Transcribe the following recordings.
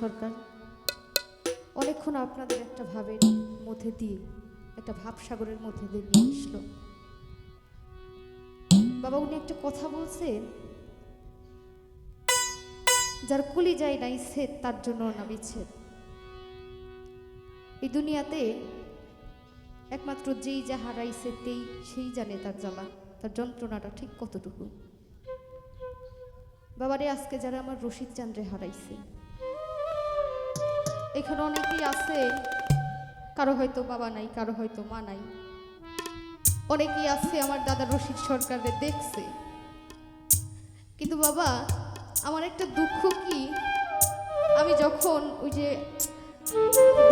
সরকার অনেকক্ষণ আপনাদের একটা ভাবের মধ্যে দিয়ে একটা ভাবসাগরের মধ্যে দিয়ে নিয়ে আসলো। বাবা উনি একটা কথা বলছেন, যার কলিজায় নাই ছেদ তার জন্য না বিচ্ছেদ। এই দুনিয়াতে একমাত্র যেই যা হারাইছে সেই জানে তার জ্বালা, তার যন্ত্রণাটা ঠিক কতটুকু। বাবারে আজকে যারা আমার রশিদ চান্দ্রে হারাইছে, এখানে অনেকেই আছে, কারো হয়তো বাবা নাই, কারো হয়তো মা নাই। অনেকেই আছে আমার দাদা রশিদ সরকারে দেখছে, কিন্তু বাবা আমার একটা দুঃখ কি, আমি যখন ওই যে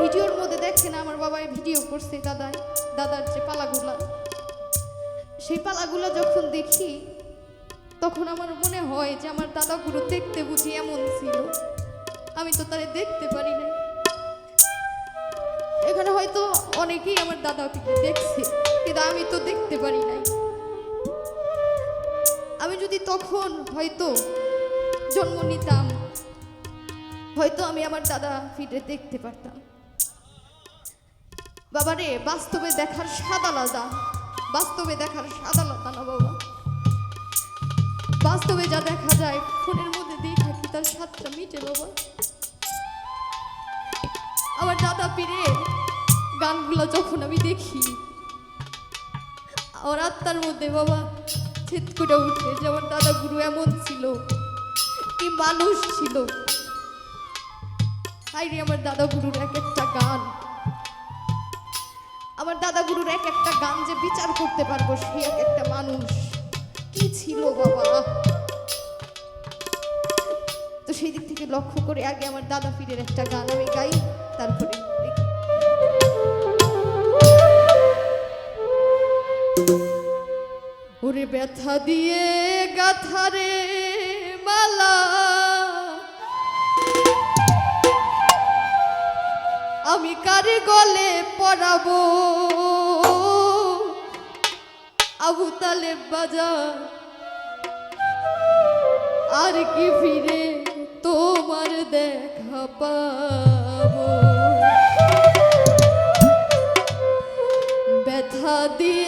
ভিডিওর মধ্যে দেখে না আমার বাবাই ভিডিও করছে দাদার যে পালাগুলা, সেই পালাগুলা যখন দেখি তখন আমার মনে হয় যে আমার দাদাগুলো দেখতে বুঝি এমন ছিল, আমি তো তারে দেখতে পারি না। এখানে হয়তো অনেকেই আমার দাদাকে দেখছে, কিন্তু আমি তো দেখতে পারি নাই। আমি যদি তখন হয়তো জন্ম নিতাম, হয়তো আমি আমার দাদা ফিরে দেখতে পারতাম। বাবারে বাস্তবে দেখার স্বাদ আলাদা, বাস্তবে দেখার স্বাদ আলাদা না বাবা। বাস্তবে যা দেখা যায় ফোনের মধ্যে দিয়ে থাকি তার স্বাদটা মিটে বাবা। আমার দাদা পীরের গানগুলো যখন আমি দেখি, আমার আত্মার মধ্যে বাবা ছেদ করে উঠে যে আমার দাদা গুরু এমন ছিল, কি মানুষ ছিল। আইরে আমার দাদা গুরুর এক একটা গান, আমার দাদা গুরুর এক একটা গান যে বিচার করতে পারবো সেই এক একটা মানুষ কি ছিল বাবা। তো সেই দিক থেকে লক্ষ্য করে আগে আমার দাদা পীরের একটা গান আমি গাই, তারপরে ওরে ব্যথা দিয়ে গাথারে মালা আমি কারে গলে পরাবো, আবু তালেব বাজার আর কি ফিরে তোমার দেখা পাবো। ব্যথা দিয়ে